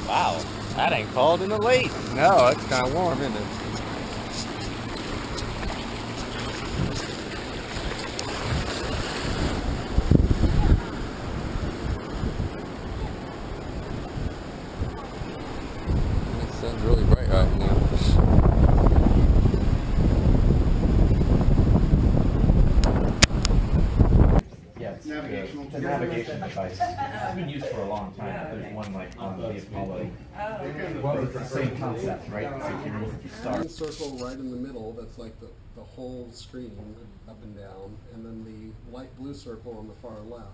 Wow, that ain't cold in the late. No, it's kind of warm, isn't it? The sun's really bright right now. Yeah, it's a navigation device. It's been used for a long time. There's one like on the Apollo. Well, it's the same concept, right? It's like you start. One circle right in the middle, that's like the whole screen up and down, and then the light blue circle on the far left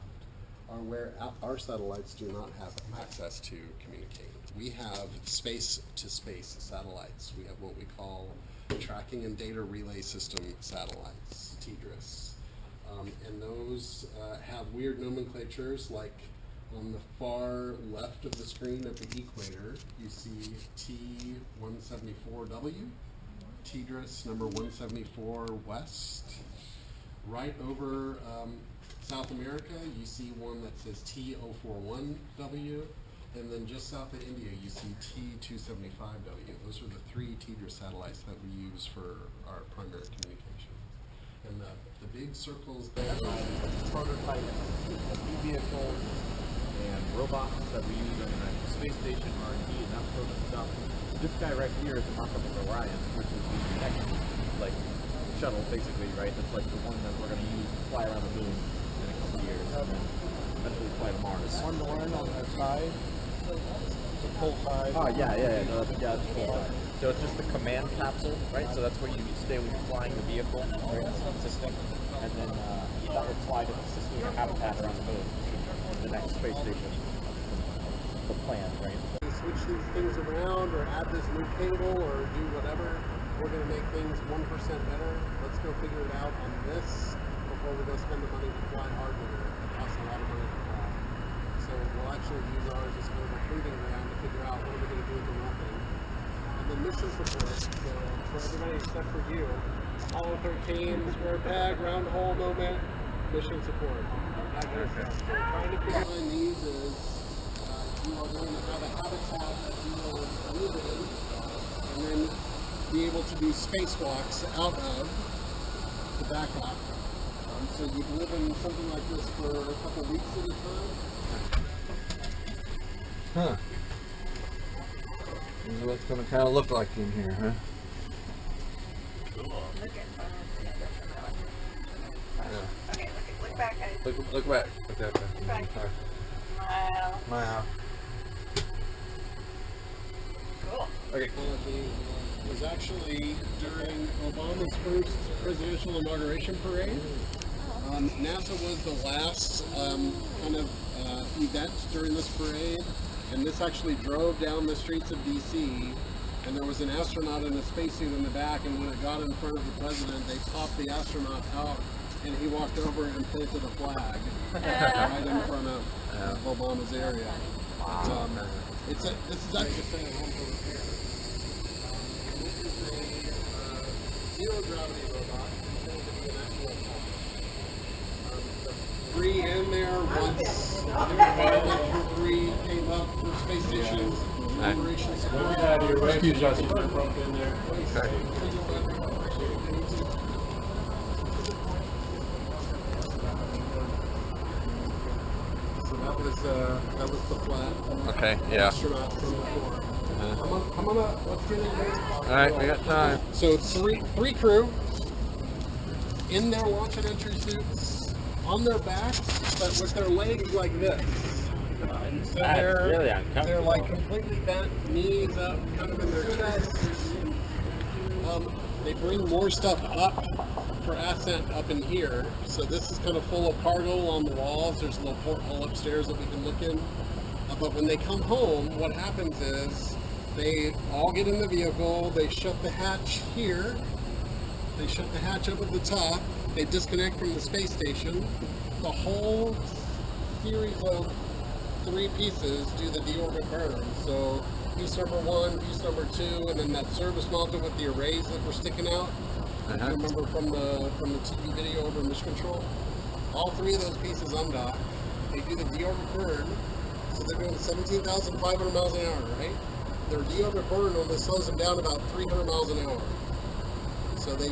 are where our satellites do not have access to communicate. We have space-to-space satellites. We have what we call Tracking and Data Relay System satellites, TDRS. And those have weird nomenclatures, like on the far left of the screen at the equator, you see T174W, TDRS number 174 West. Right over South America, you see one that says T041W, and then just south of India, you see T275W. Those are the three TDRS satellites that we use for our primary communication. And the big circles there are prototype vehicles and robots that we use on the space station, R&D, and that sort of stuff. This guy right here is the mock-up of Orion, which is the next shuttle, basically, right? That's like the one that we're going to use to fly around the moon in a couple years, and then eventually fly to Mars. One on the side. The full side. Oh, yeah. No, that's the full side. So it's just the command capsule, right? So that's where you stay when you're flying the vehicle, right? That's system. And then that would fly to the system or habitat around the moon, the next space station. The plan, right? Switch these things around or add this new cable or do whatever. We're going to make things 1% better. Let's go figure it out on this before we go spend the money to fly hardware. It costs a lot of money to fly. So we'll actually use ours as kind of a proving ground to figure out what are we going to do with the nothing. And then mission support, so for everybody except for you, Apollo 13, square peg, round hole moment, mission support. So trying to combine these is you are going to have a habitat that you will live in, and then be able to do spacewalks out of the backup. So you can live in something like this for a couple weeks at a time. Huh. This is what it's going to kind of look like in here, huh? Yeah. Okay, look back, guys. Look back. Look that back. Smile. Cool. Okay. Was actually during Obama's first presidential inauguration parade. NASA was the last kind of event during this parade, and this actually drove down the streets of DC, and there was an astronaut in a spacesuit in the back, and when it got in front of the president, they popped the astronaut out, and he walked over and planted a flag right in front of Obama's area. Wow. This is actually zero gravity robot. Three in there once. Three came up for space station operation support. Excuse us, you broke in there. So that was the flat. Okay, yeah. Astronaut from before. Let's get in there. Alright, we got time. So three crew in their launch and entry suits, on their backs, but with their legs like this. So they're like completely bent, knees up, kind of in their chests. They bring more stuff up for ascent up in here. So this is kind of full of cargo on the walls. There's a little porthole upstairs that we can look in. But when they come home, what happens is they all get in the vehicle, they shut the hatch here, they shut the hatch up at the top, they disconnect from the space station. The whole series of three pieces do the deorbit burn. So piece number one, piece number two, and then that service module with the arrays that were sticking out. Remember from the TV video over Mission Control? All three of those pieces undock. They do the deorbit burn. So they're doing 17,500 miles an hour, right? Their deodorized burn only slows them down about 300 miles an hour. So they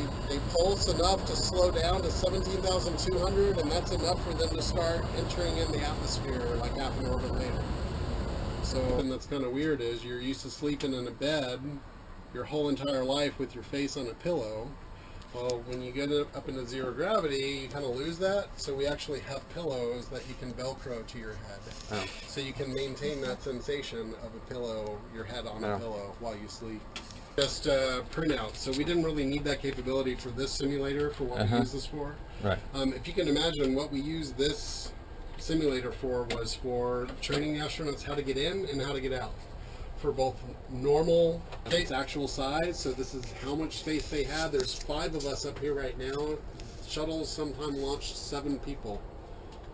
pulse enough to slow down to 17,200, and that's enough for them to start entering in the atmosphere like half an orbit later. So, and that's kind of weird is you're used to sleeping in a bed your whole entire life with your face on a pillow. Well, when you get up into zero gravity, you kind of lose that. So we actually have pillows that you can Velcro to your head. Oh. So you can maintain that sensation of a pillow, your head on a pillow while you sleep. Just printout. So we didn't really need that capability for this simulator for what we use this for. Right. If you can imagine, what we use this simulator for was for training the astronauts how to get in and how to get out. For both normal space, actual size, so this is how much space they had. There's 5 of us up here right now. Shuttles sometime launched 7 people.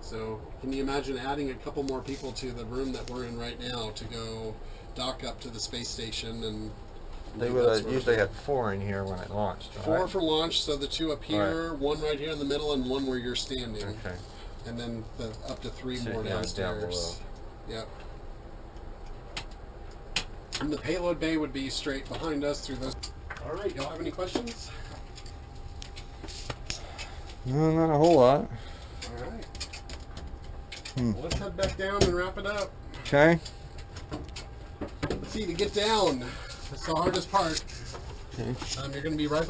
So can you imagine adding a couple more people to the room that we're in right now to go dock up to the space station? And they would usually have 4 in here when it launched. 4 for launch, so the 2 up here, 1 right here in the middle, and 1 where you're standing. Okay. And then up to 3 more down downstairs. below. Yep. And the payload bay would be straight behind us through those. All right, y'all have any questions? No, not a whole lot. All right. Well, let's head back down and wrap it up. Okay. See, to get down, that's the hardest part. Okay. You're going to be right.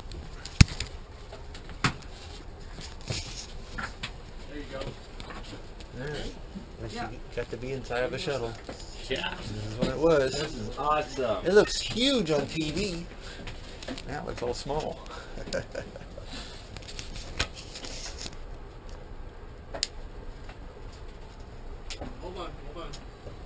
There you go. Alright. You got to be inside of the shuttle. Yeah. This is what it was. This is awesome. It looks huge on TV. Now it looks all small. Hold on.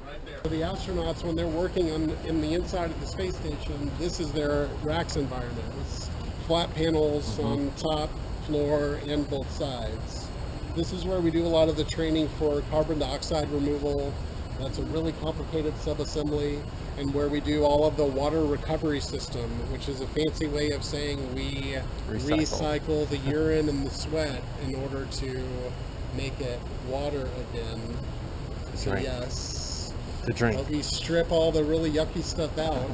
Right there. The astronauts, when they're working in the inside of the space station, this is their racks environment. It's flat panels on top, floor, and both sides. This is where we do a lot of the training for carbon dioxide removal. That's a really complicated subassembly, and where we do all of the water recovery system, which is a fancy way of saying we recycle the urine and the sweat in order to make it water again. So Right. yes, To drink. but we strip all the really yucky stuff out,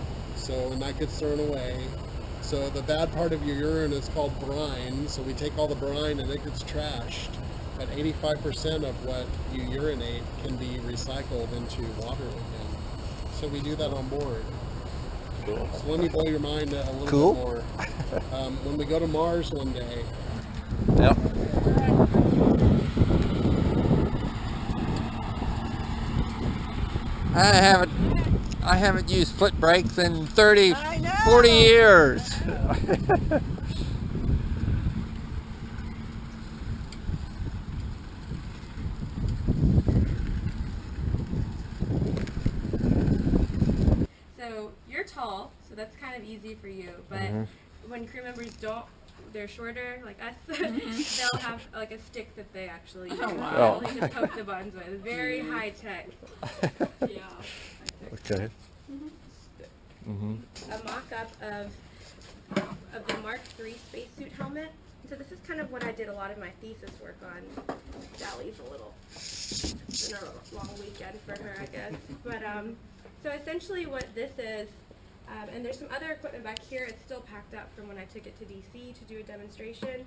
and that gets thrown away. So the bad part of your urine is called brine, so we take all the brine and it gets trashed. But 85% of what you urinate can be recycled into water again. So we do that on board. Cool. So let me blow your mind a little Cool. bit more. When we go to Mars one day, Yep. I haven't used foot brakes in 30, 40 years. So you're tall, so that's kind of easy for you. But when crew members they're shorter, like us, they'll have like a stick that they actually use. wow. They just poke the buttons with. Very high tech. Yeah. Okay. A mock-up of the Mark III spacesuit helmet. So this is kind of what I did a lot of my thesis work on. Sally's it's been a long weekend for her, I guess. But so essentially what this is, and there's some other equipment back here. It's still packed up from when I took it to DC to do a demonstration.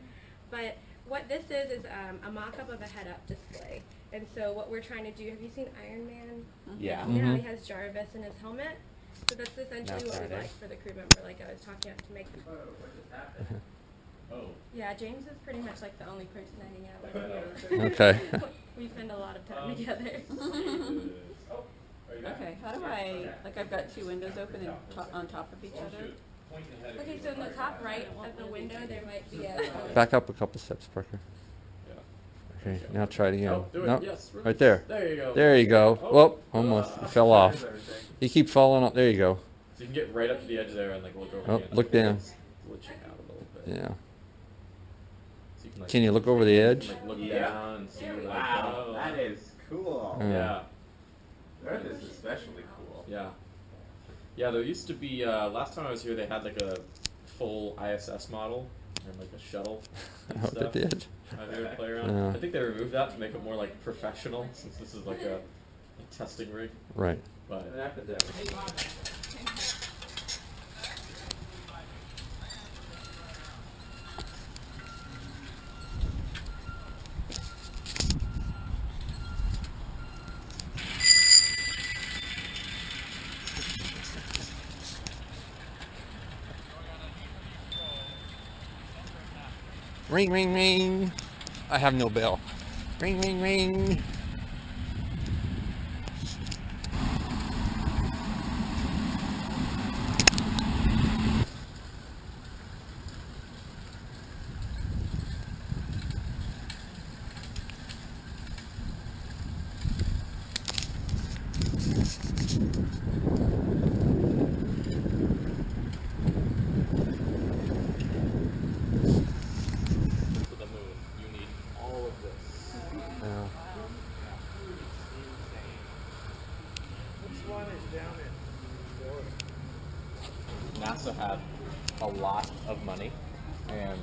But what this is a mock-up of a head-up display. And so what we're trying to do, have you seen Iron Man? Yeah. You know how he has Jarvis in his helmet? So that's essentially what we'd like for the crew member, like I was talking about, to make Yeah, James is pretty much like the only person I hang out with. Okay. We spend a lot of time together. Okay, how do I've got 2 windows open and on top of each other? Okay, so in the top right of the window, there might be a... Back up a couple steps, Parker. Okay, now try it again. Nope. Right there. There you go. There you go. Whoop, almost. It fell off. You keep falling off. There you go. So you can get right up to the edge there and like look over. Oh, the end. look down. It's glitching out a little bit. Yeah. So you can, like, Can you look over the edge? like, look down and see like, Wow, oh. that is cool. Yeah. That is especially cool. Yeah. Yeah, there used to be, last time I was here, they had like a full ISS model and like a shuttle and Oh, stuff. they did. I would play around. Yeah. I think they removed that to make it more like professional, since this is like a testing rig. Right. But it happens every Ring, ring, ring. I have no bell. Ring, ring, ring. NASA had a lot of money and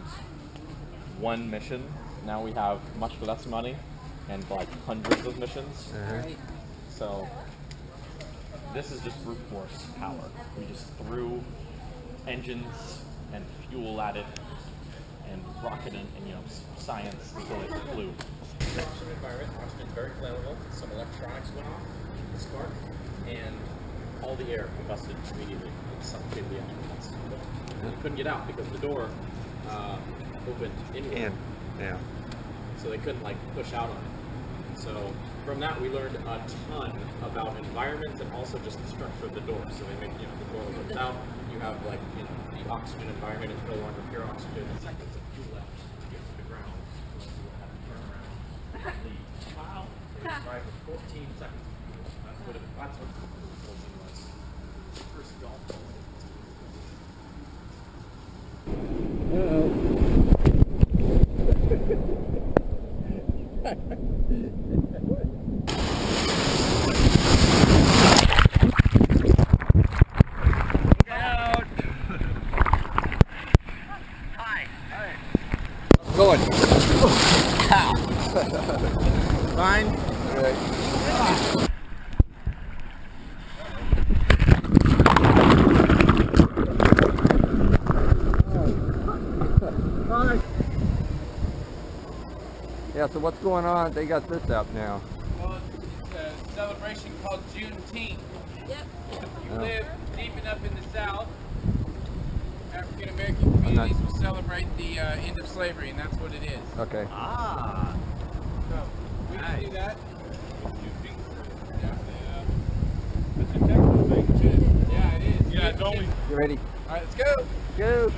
one mission. Now we have much less money and like hundreds of missions. Right. So this is just brute force power. We just threw engines and fuel at it and rocket and you know science until it flew. Production environment, oxygen is very flammable. Some electronics went off, the spark, and all the air combusted immediately. It sucked in the astronauts. They couldn't get out because the door opened inward. Yeah. So they couldn't like push out on it. So from that we learned a ton about environments and also just the structure of the door. So they make, you know, the door opens out, you have like, you know, the oxygen environment is no longer pure oxygen, and seconds of fuel left to get to the ground. So you have to turn around and leave. Wow. It was right for 14 seconds. That's what the closing was. First golf ball. Going. Fine. Yeah, so what's going on? They got this up now. Well, it's a celebration called Juneteenth. Yep. You live deep enough in the South, African American communities will celebrate the end of slavery, and that's what it is. Okay. Ah. So, we can do that. That's a technical thing too. Yeah, it is. Yeah, it's only. You ready? All right, let's go. Go.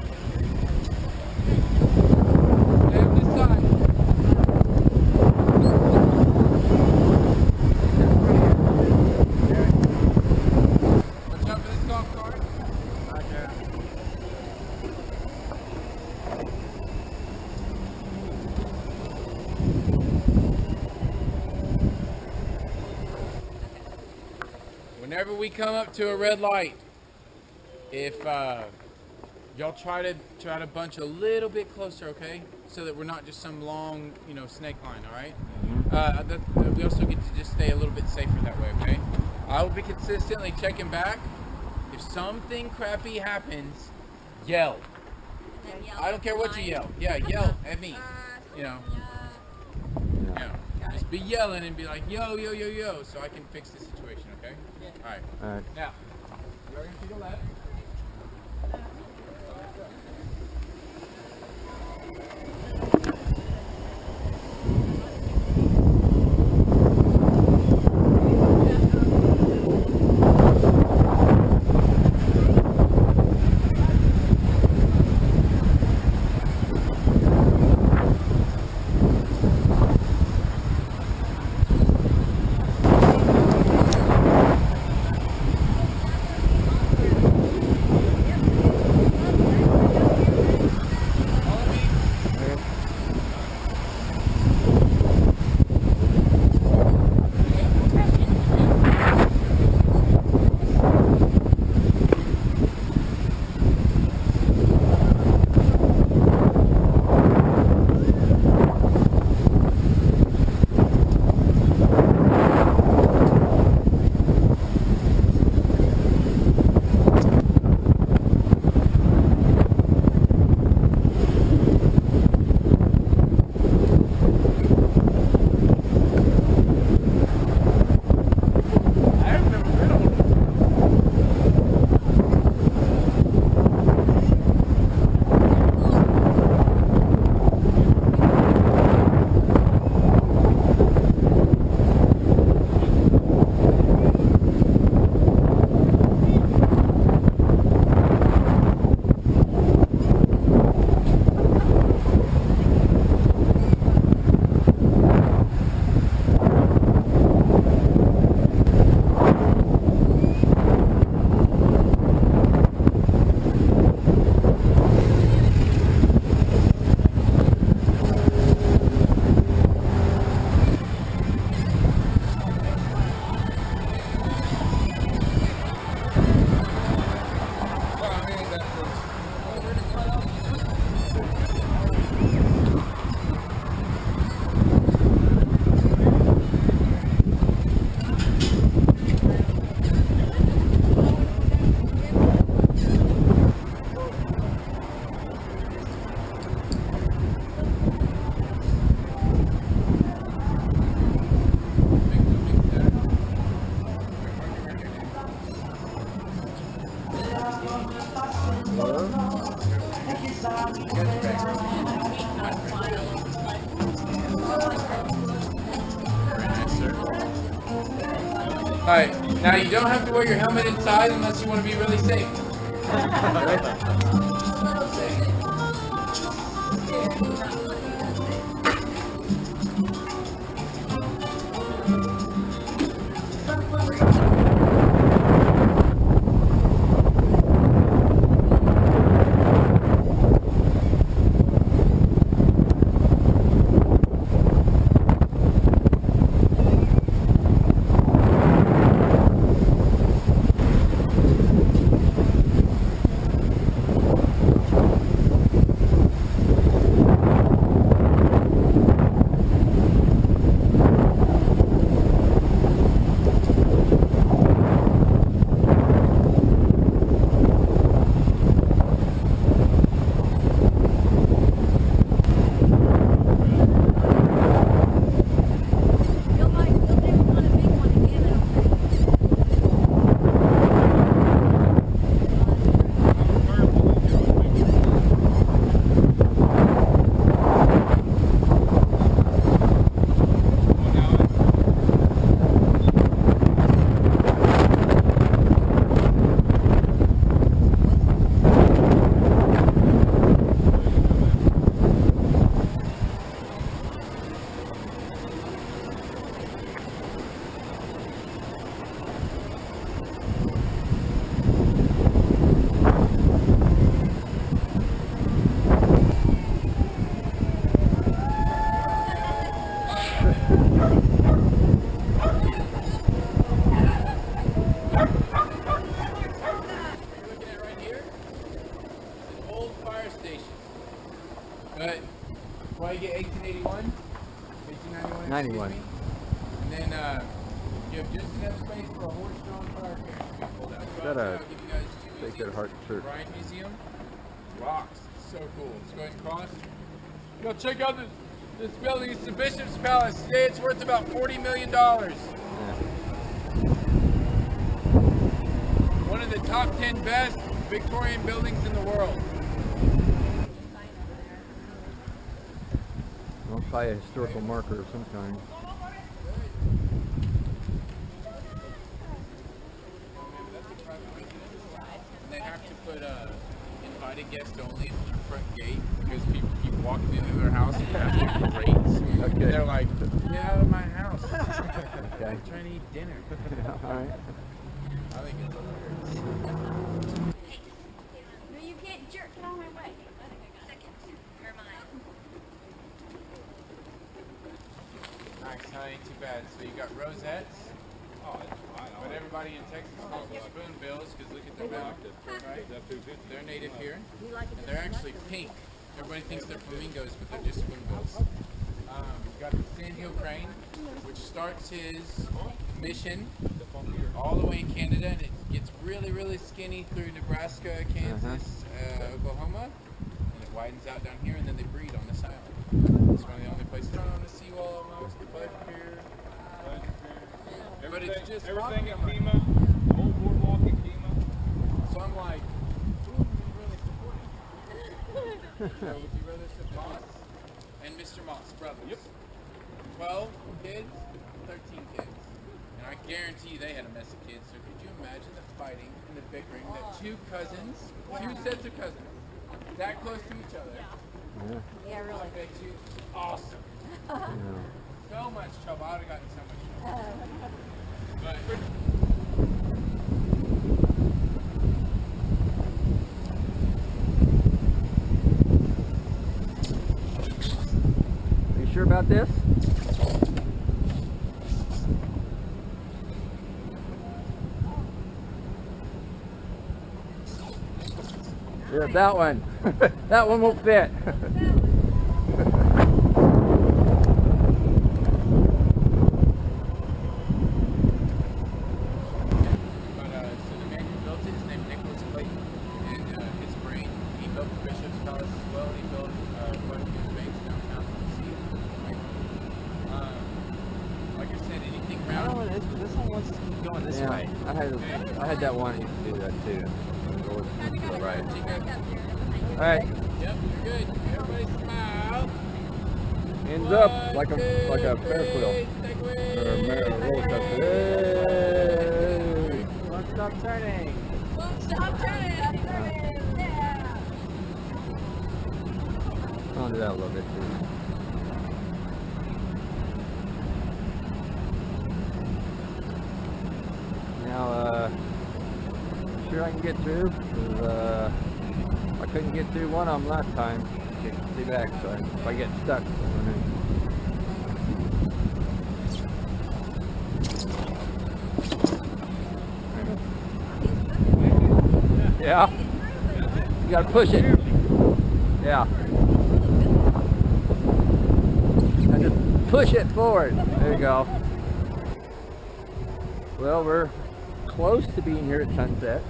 Stay on this side. Watch out for this golf cart. Whenever we come up to a red light, if y'all try to bunch a little bit closer, okay, so that we're not just some long, you know, snake line, all right? We also get to just stay a little bit safer that way, okay? I will be consistently checking back. If something crappy happens, yell. I don't care what you yell. Yeah, yell at me. You know. Just be yelling and be like, yo, yo, yo, yo, so I can fix the situation, okay? All right. All right. Now, we're going to take a left. Alright, now you don't have to wear your helmet inside unless you want to be really safe. But why you get 1881? 1891? 91. And then you have just enough space for a horse-drawn fire carrier to be pulled out. Got a I'll give you guys two Sacred Heart church. Ryan Museum. Rocks. It's so cool. Let's go ahead and cross. Go check out this building. It's the Bishop's Palace. Today it's worth about $40 million. One of the top 10 best Victorian buildings in the world. Well, probably a historical marker of some kind. They have to put invited guests only on the front gate because people keep walking into their house and asking for rates. Okay. They're like, get out of my house. Okay. I'm trying to eat dinner. All right. I think it's hilarious. No, you can't jerk. Get out of my way. Second. You're mine. Nice, huh? Ain't too bad. So you got rosettes. Oh, but everybody in Texas calls them spoonbills because look at their mouth. Right? They're native here, and they're actually pink. Everybody thinks they're flamingos, but they're just spoonbills. You got the sandhill crane, which starts his mission all the way in Canada, and it gets really, really skinny through Nebraska, Kansas, Oklahoma, and it widens out down here, and then they breed on this island. It's one of the only places on the seawall almost, but here. But it's just everything in Kima, the whole boardwalk in Kima. So I'm like, who would you really support? Would you rather support Moss and Mr. Moss brothers? Yep. 12 kids, 13 kids. And I guarantee they had a mess of kids. So could you imagine the fighting and the bickering that two cousins, two sets of cousins, that close to each other? Yeah. Yeah, really. I bet you, awesome. Yeah. So much trouble. I would have gotten so much trouble. But Are you sure about this? Yeah, that one. That one won't fit. This one wants to keep going this way. I had that one that used to do that too. Right. All right. Yep, you're good. Everybody smile. Hands up like a Ferris wheel. Segway. Or a roller coaster. Hey. Don't stop turning. Stop turning. Stop turning. Yeah. I'll do that a little bit too. Now, sure I can get through. 'Cause, I couldn't get through one of them last time. Get see back, so if I get stuck, yeah, you gotta push it. Yeah. Now just push it forward. There you go. Well, we're close to being here at sunset.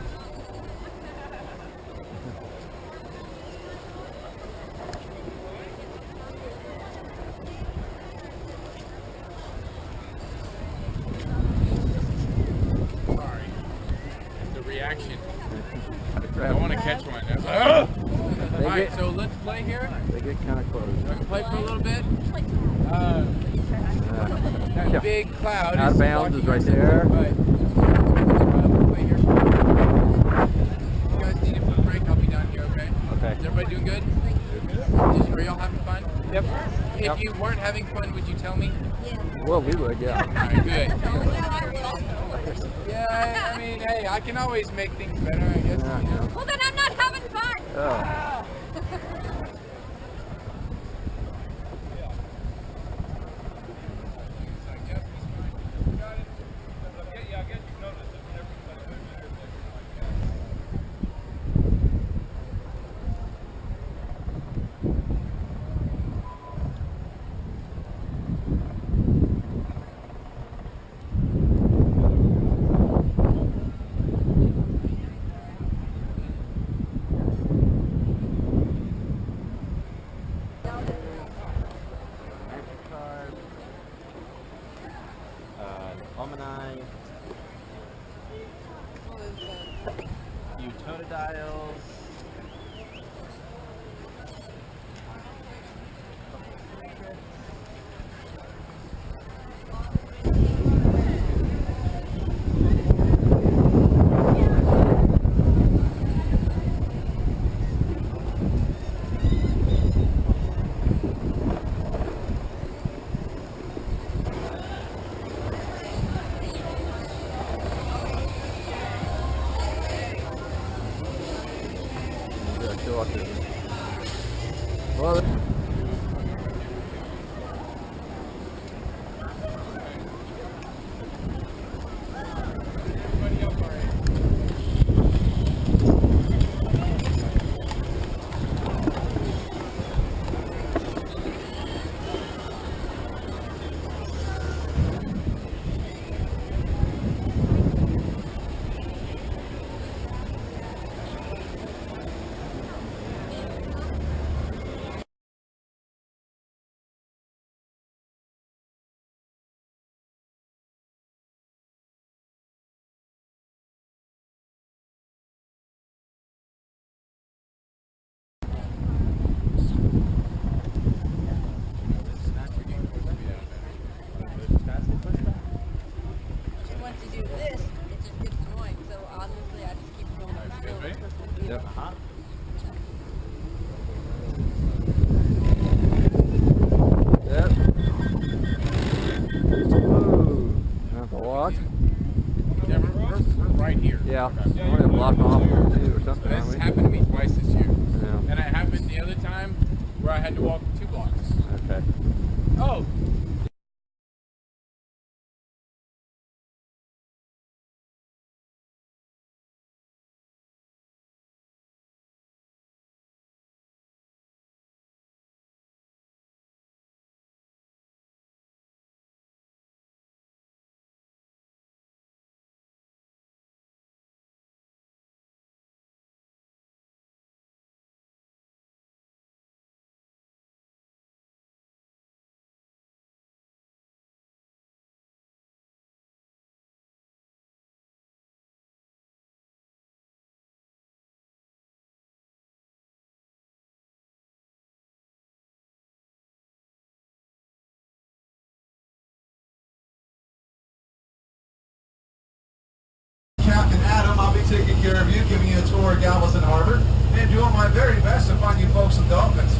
Sorry. The reaction. I want to catch one. That's like, oh! All right, so let's play here. They get kind of close. We can play for a little bit. That Yeah. big cloud Out of bounds is right there. But, we'll play here. You guys need a foot break. I'll be down here, okay? Okay. Is everybody doing good? Are y'all having fun? Yep. If Yep. you weren't having fun, would you tell me? Well, we would, yeah. All right, good. Yeah, I mean, hey, I can always make things better, I guess. Yeah, You know? Well, then I'm not having fun. Oh. Almani, Utonidials, Well, Once you do this, it just gets annoying. So honestly, I just keep going uphill. yep. Yep. Ooh. Have a walk? Yeah, we're right here. Yeah. We're gonna block off too or something, That's aren't we? happened to me twice this year. Yeah. And it happened the other time where I had to walk 2 blocks. Okay. Oh, taking care of you, giving you a tour of Galveston Harbor, and doing my very best to find you folks some dolphins.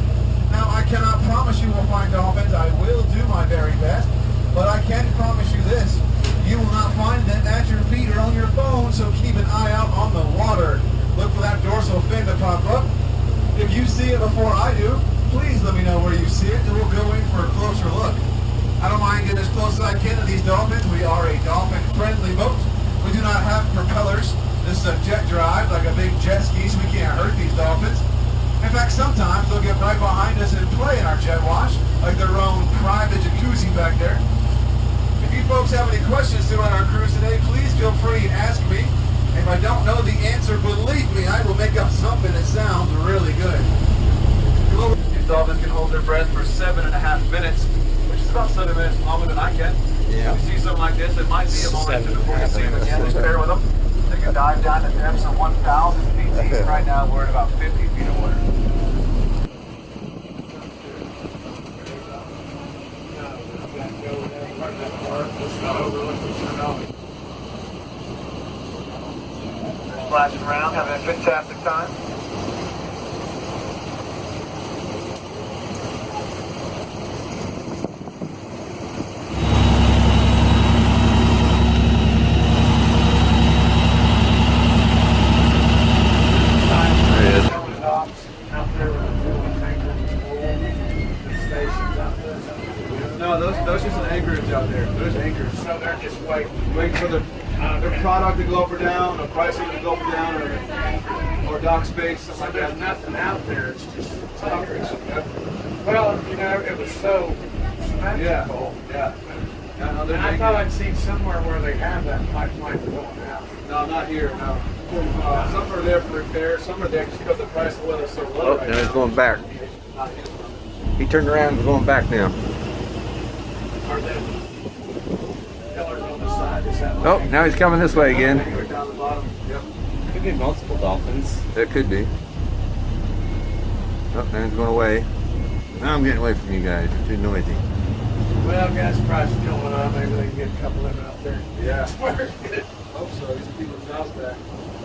Now, I cannot promise you we'll find dolphins. I will do my very best, but I can promise you this. You will not find them at your feet or on your phone, so keep an eye out on the water. Look for that dorsal fin to pop up. If you see it before I do, please let me know where you see it, and we'll go in for a closer look. I don't mind getting as close as I can to these dolphins. We are a dolphin-friendly boat. We do not have propellers. This is a jet drive, like a big jet ski, so we can't hurt these dolphins. In fact, sometimes they'll get right behind us and play in our jet wash, like their own private jacuzzi back there. If you folks have any questions throughout our cruise today, please feel free to ask me. If I don't know the answer, believe me, I will make up something that sounds really good. These dolphins can hold their breath for 7.5 minutes, which is about 7 minutes longer than I can. Yeah. If you see something like this, it might be a moment before you see them again. Just bear with them. They can dive down to depths of 1,000 feet deep. Right now, we're at about 50 feet of water. Splashing around, having a fantastic time. No, those just an anchorage out there. There's anchors. So they're just waiting for their product to go up or down, or pricing to go up or down, or dock space, something like that. There's nothing out there. It's just anchorage. Well, you know, it was so symmetrical. Yeah. And I thought I'd seen somewhere where they have that pipeline going out. No, not here. No. Some are there for repair. Some are there just because the price of oil is so low. Oh, now he's going back. He turned around and going back now. Oh, now he's coming this way again. Could be multiple dolphins. There could be. Oh, now he's going away. Now I'm getting away from you guys. You're too noisy. Well, gas prices going up. Maybe they can get a couple of them out there. Yeah. Hope so. These people's jobs back.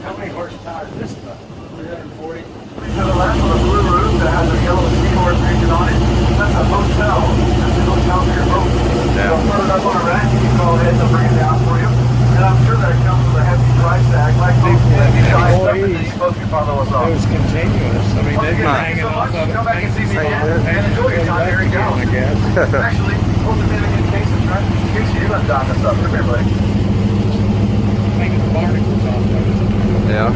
How many horsepower is this stuff? 340. To the left of the blue roof that has a yellow seahorse painted on it, that's a hotel. That's a hotel for your boat. So further up on a rack, you can call ahead and they'll bring it down for you. And I'm sure that comes with a hefty price tag, like most heavy size stuff that these folks can follow us off. It was continuous. I mean, they've been hanging off of it. Come back and see me again and enjoy your time. Here you go. Actually, hold the pin in cases, right? In case you left down this up. Come here, buddy. Making the barnacles off of it. Yeah.